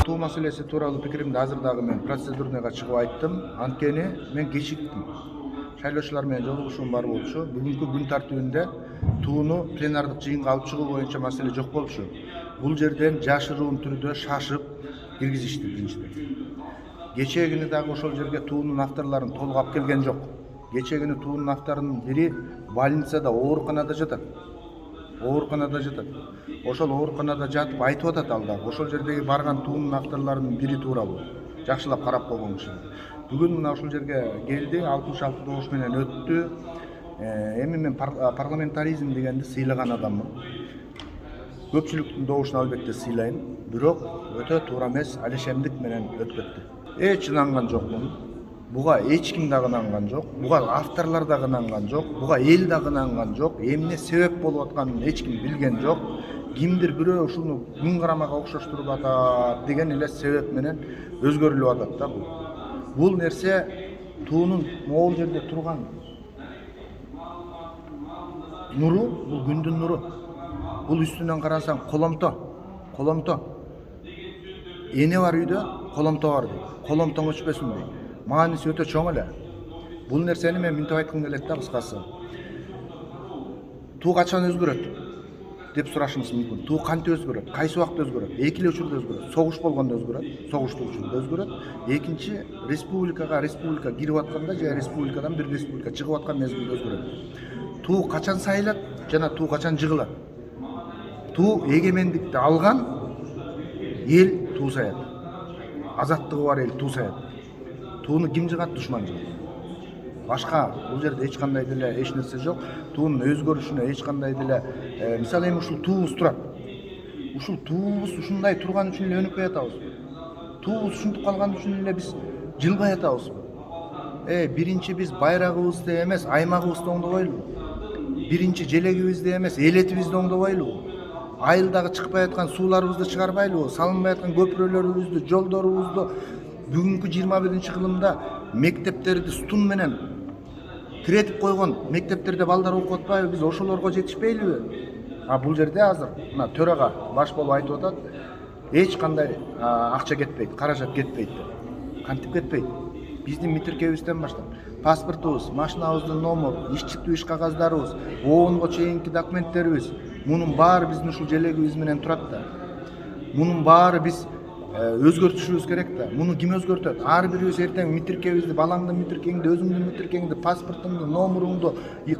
туу маселеси тууралуу пикиримди азыр дагы мен процедурныйга чыгып айттым. Анткени мен кечиктим. Шайлоочулар менен жолугушуум бар болчу. Бүгүнкү күн тартибинде тууну пленардык жыйынга алып чыгуу боюнча маселе жок болчу. Бул жерден жашыруун түрдө шашып киргизишти биринчиден. Кечээ дагы ошол жерге туунун авторлорун толук алып келген жок. Кечээ туунун авторунун бири больницада, ооруканада жатат. Ошол ооруканада жатып айтып атат ал дагы. Ошол жердеги барган туунун авторлорунун бири тууралуу. Жакшылап карап койгон киши. Бүгүн мына ушул жерге келди, 66 добуш менен өттү. Эми мен парламентаризм дегенди сыйлаган адаммын. Көпчүлүктүн добушун албетте сыйлайм, бирок өтө туура эмес, алишемдик менен өтүп кетти. Эч ынанган жокмун. Буга эч ким дагы ынанган жок. Буга авторлор дагы ынанган жок. Буга эл дагы ынанган жок. Эмне себеп болуп атканын эч ким билген жок. Кимдир бирөө ушуну күн карамага окшоштуруп атат деген эле себеп менен өзгөрүлүп атат да бул. Бул нерсе туунун могул жерде турган нуру, бул күндүн нуру. Бул үстүнөн карасаң коломто. Эне бар үйдө коломто бар дейт. Коломтоң өчпөсүн дейт. Мааниси өтө чоң эле. Бул нерсени мен мынтип айткым келет да кыскасы. Туу качан өзгөрөт деп сурашыңыз мүмкүн. Туу кантип өзгөрөт? Кайсы убакта өзгөрөт? Эки эле учурда өзгөрөт. Согуш болгондо өзгөрөт. Согуштуу учурда өзгөрөт. Экинчи республика кирип атканда же республикадан бир республика чыгып аткан мезгилде өзгөрөт. Туу качан сайылат жана туу качан жыгылат? Туу эгемендикти алган эл туу саят. Азаттыгы бар эл туу саят. Тууну ким жыгат? Душман жыгат. Башка бул жерде эч кандай деле эч нерсе жок. Туунун өзгөрүшүнө эч кандай деле мисалы эми ушул туубуз турат. Ушул туубуз ушундай турган үчүн эле өнүкпөй атабызбы? Туубуз ушинтип калган үчүн эле биз жылбай атабызбы? Биринчи биз байрагыбызды эмес, аймагыбызды оңдобойлубу? Биринчи желегибизди эмес, элетибизди оңдобойлубу? Айылдагы чыкпай аткан сууларыбызды чыгарбайлыбы? Салынбай аткан көпүрөлөрүбүздү, жолдорубузду бүгүнкү 21-кылымда мектептерди стун менен тиретип койгон мектептерде балдар окуп атпайбы? Биз ошолорго жетишпейлиби? Бул жерде азыр мына төрага баш болуп айтып атат, эч кандай акча кетпейт, каражат кетпейт деп. Кантип кетпейт? Биздин митиркебизден баштап паспортубуз, машинабыздын номеру, иш кагаздарыбыз, оонго чейинки документтерибиз, мунун баары биздин ушул желегибиз менен турат да. Мунун баары биз өзгөртүшүбүз керек да. Муну ким өзгөртөт? Ар бирибиз эртең митиркебизди, балаңдын митиркеңди, өзүңдүн митиркеңди, паспортуңду, номеруңду,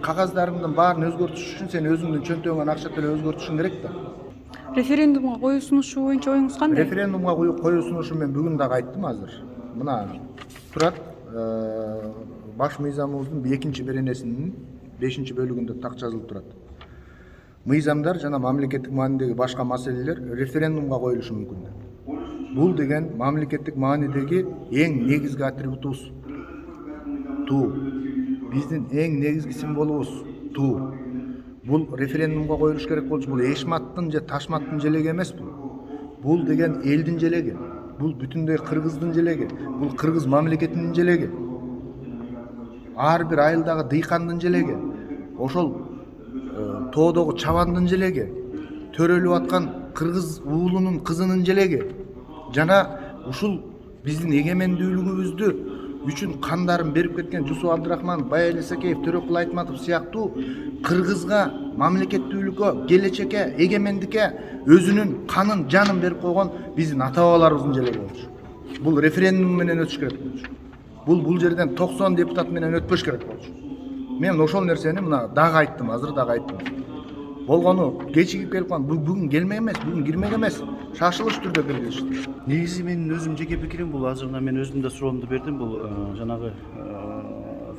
кагаздарыңдын баарын өзгөртүш үчүн сен өзүңдүн чөнтөгүңөн акча төлөп өзгөртүшүң керек да. Референдумга коюу сунушу боюнча оюңуз кандай? Референдумга коюу сунушу мен бүгүн дагы айттым азыр. Мына турат баш мыйзамыбыздын 2-чи беренесинин 5-чи бөлүгүндө так жазылып турат. Мыйзамдар жана мамлекеттик маанидеги башка маселелер референдумга коюлушу мүмкүн. Бул деген мамлекеттик маанидеги эң негизги атрибутубуз. Туу. Биздин эң негизги символубуз туу. Бул референдумга коюлуш керек болчу. Бул эшматтын же ташматтын желеги эмес бул. Бул деген элдин желеги. Бул бүтүндөй кыргыздын желеги. Бул кыргыз мамлекетинин желеги. Ар бир айылдагы дыйкандын желеги. Ошол тоодогу чабандын желеги. Төрөлүп аткан кыргыз уулунун кызынын желеги. Жана ушул биздин эгемендүүлүгүбүздү үчүн кандарын берип кеткен Жусуп Абдырахманов, Баял Исакеев, Төрөкул Айтматов сыяктуу кыргызга, мамлекеттүүлүккө, келечекке, эгемендикке өзүнүн канын, жанын берип койгон биздин ата бабаларыбыздын желеги болчу. Бул референдум менен өтүш керек болчу. Бул жерден 90 депутат менен өтпөш керек болчу. Мен ошол нерсени мына дагы айттым, азыр дагы айттым. Болгону кечигип келип калган, бүгүн келмек эмес, бүгүн кирмек эмес, шашылыш түрдө келишти. Негизи менин өзүм жеке пикирим бул, азыр мен өзүм да суроомду бердим, бул жанагы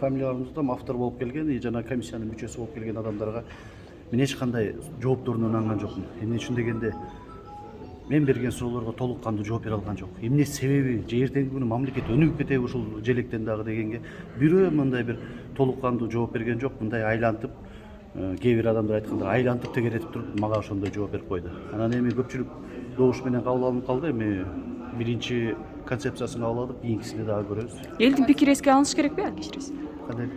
фамилияларыбызда автор болуп келген, жана комиссиянын мүчөсү болуп келген адамдарга мен эч кандай жоопторуна ынанган жокмун. Эмне үчүн дегенде мен берген суроолорго толук кандуу жооп бере алган жок. Эмне себеби, же эртеңки күнү мамлекет өнүгүп кетеби ушул желектен дагы дегенге бирөө мындай бир толук кандуу жооп берген жок. Мындай айлантып, кээ бир адамдар айткандай айлантып тегеретип туруп мага ошондой жооп берип койду. Анан эми көпчүлүк добуш менен кабыл алынып калды. Эми биринчи концепциясын кабыл алдык, кийинкисинде дагы көрөбүз. Элдин пикири эске алыныш керек беле, кечиресиз?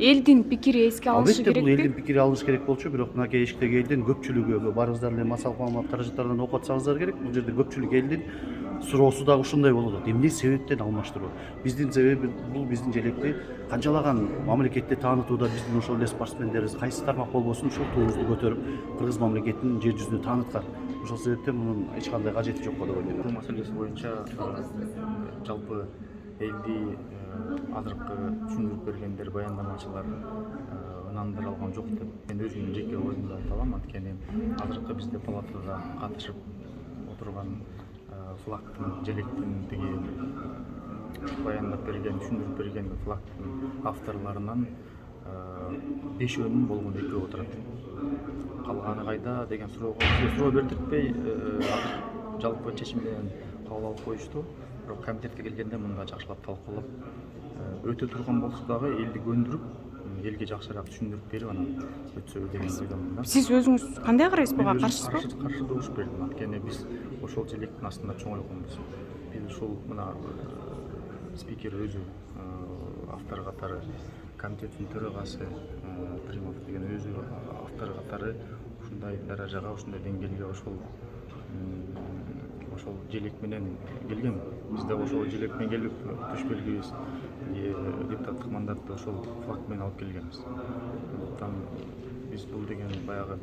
элдин пикири эске алынышы Албетте бул керекпи? элдин пикири алыныш керек болчу, бирок мынакей эшиктеги элдин көпчүлүгү барыңыздар эле массалык маалымат каражаттарынан окуп атсаңыздар керек. Бул жерде көпчүлүк элдин суроосу дагы ушундай болуп атат. Эмне себептен алмаштыруу? Биздин себеби бул биздин желекти канчалаган мамлекетте таанытууда биздин ошол эле спортсмендерибиз кайсы тармак болбосун ушул туубузду көтөрүп кыргыз мамлекетин жер жүзүнө тааныткан. Ошол себептен мунун эч кандай кажети жок го деп ойлойм. Бул маселеси боюнча жалпы элди азыркы түшүндүрүп бергендер, баяндамачылар ынандыра алган жок деп мен өзүмдүн жеке оюмду айта алам. Анткени азыркы бизде палатада катышып отурган флагтын, желектин тиги баяндап берген, түшүндүрүп берген флагтын авторлорунан 5-өнүн болгону 2 отурат. Калганы кайда деген суроо бердиртпей жалпы чечим менен кабыл алып коюшту. Бирок комитетке келгенде мында жакшылап талкуулап өтө турган болсо дагы элди көндүрүп, элге жакшыраак түшүндүрүп берип анан өтсө деген ойдомун да. Сиз өзүңүз кандай карайсыз буга? Каршысызбы? Каршы добуш бердим. Анткени биз ошол желектин астында чоңойгонбуз. Биз ушул мына спикер өзү автор катары, комитеттин төрагасы Примов деген өзү автор катары ушундай даражага, ушундай деңгээлге ошол желек менен келген. Биз да ошол желек менен келип төш белгибиз, депутаттык мандатты ошол флаг менен алып келгенбиз. Андыктан биз бул деген баягы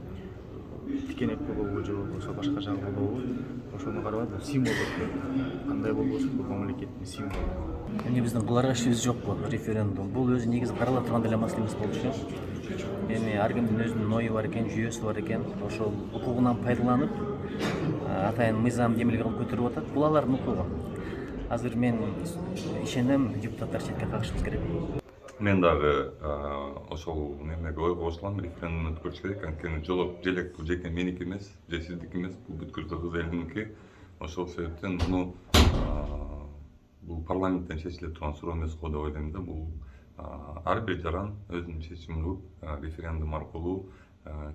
тикенек болобу же болбосо башка жагы болобу, ошону карабай, бул символ болуп кандай болбосун бул мамлекеттин символу. Эми биздин кыларга ишибиз жок бул референдум. Бул өзү негизи карала турган деле маселе эмес болчу. Эми ар кимдин өзүнүн ою бар экен, жүйөсү бар экен. Ошол укугунан пайдаланып, атайын мыйзам демилге кылып көтөрүп атат. Бул алардын укугу. Азыр мен ишенем, депутаттар четке кагышыбыз керек. Мен дагы ошол немеге ойго кошулам, референдум өткөрүш керек. Анткени желек бул жеке меники эмес, же сиздики эмес, бул бүткүл кыргыз элиники. Ошол себептен муну бул парламенттен чечиле турган суроо эмес го деп ойлойм да. Бул ар бир жаран өзүнүн чечимин кылып, референдум аркылуу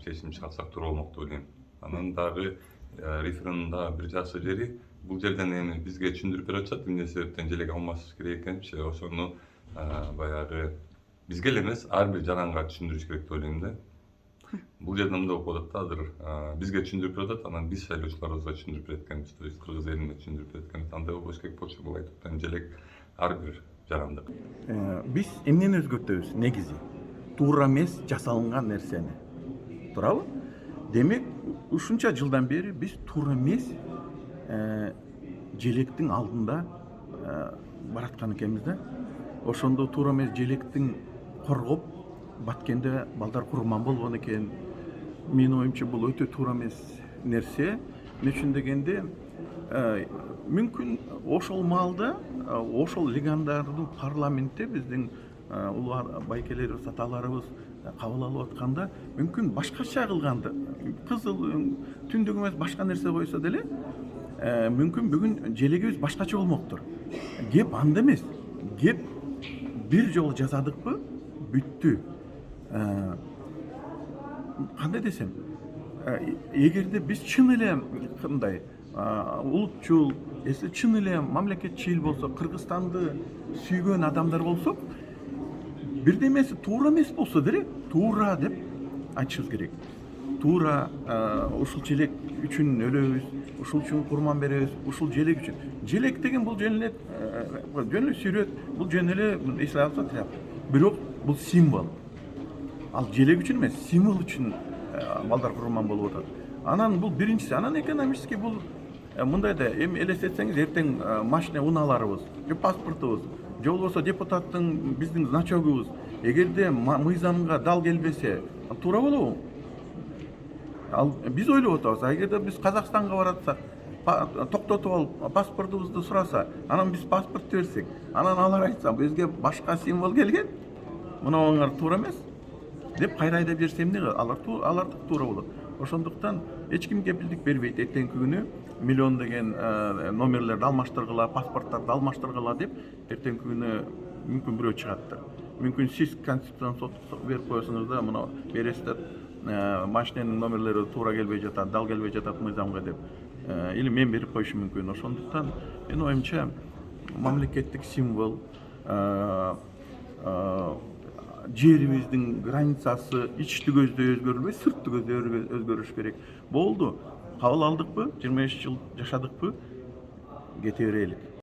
чечим чыгарсак туура болмок деп ойлойм. Анан дагы референдумда бир жакшы жери бул жерден эми бизге түшүндүрүп берип атышат, эмне себептен желек алмаш керек экенинчи. Ошону баягы бизге эле эмес, ар бир жаранга түшүндүрүш керек деп ойлойм да. Бул жерде мындай болуп атат да, азыр бизге түшүндүрүп берип атат, анан биз шайлоочуларыбызга түшүндүрүп берет экенбиз, то есть кыргыз элине түшүндүрүп берет экенбиз. Андай болбош керек болчу, бул айтыптан желек ар бир жарандык. Биз эмнени өзгөртөбүз негизи? Туура эмес жасалынган нерсени. Туурабы? Демек, ушунча жылдан бери биз туура эмес желектин алдында бараткан экенбиз да. Ошондо туура эмес желектин коргоп баткенде балдар курман болгон экен. Менин оюмча бул өтө туура эмес нерсе. Эмне үчүн дегенде мүмкүн ошол маалда ошол легандардын парламентте биздин улуу байкелерибиз, аталарыбыз кабыл алып атканда мүмкүн башкача кылганды. Кызыл түндүк эмес башка нерсе койсо деле мүмкүн бүгүн желегибиз башкача болмоктур. Кеп анда эмес. Кеп бир жолу жасадыкпы, бүттү. Кандай десем, эгерде биз чын эле кандай улутчул, чын эле мамлекетчил болсо, Кыргызстанды сүйгөн адамдар болсок, бирдемеси туура эмес болсо деле туура деп айтышыбыз керек. Туура ушул желек үчүн өлөбүз, ушул үчүн курман беребиз, ушул желек үчүн. Желек деген бул жөн эле сүрөт, бул жөн эле эсиле алсак, бирок бул символ. Ал желек үчүн эмес, символ үчүн балдар курман болуп атат. Анан бул биринчиси, анан экономически бул мындай да, эми элестетсеңиз, эртең машина унааларыбыз, же паспортубуз, же болбосо депутаттын биздин значогубуз эгерде мыйзамга дал келбесе, туура болобу? Ал биз ойлоп атабыз, эгерде биз Казакстанга баратсак, токтотуп алып паспортубузду сураса, анан биз паспортду берсек, анан алар айтса, бизге башка символ келген, мынауңар туура эмес деп кайра айдап жиберсе эмне кылат? Алардык туура болот. Ошондуктан эч ким кепилдик бербейт эртеңки күнү миллион деген номерлерди алмаштыргыла, паспорттарды алмаштыргыла деп эртеңки күнү мүмкүн бирөө чыгаттыр. Мүмкүн сиз конституцион сот берип коесуңуз да, мына бересиздер, машинанын номерлери туура келбей жатат, дал келбей жатат мыйзамга деп. Или мен берип коюшум мүмкүн. Ошондуктан менин оюмча мамлекеттик символ жерибиздин границасы ичти көздө өзгөрүлбөй сыртты көздө өзгөрүш керек. Болду. Кабыл алдыкпы? 25 жыл жашадыкпы? Кете берелик.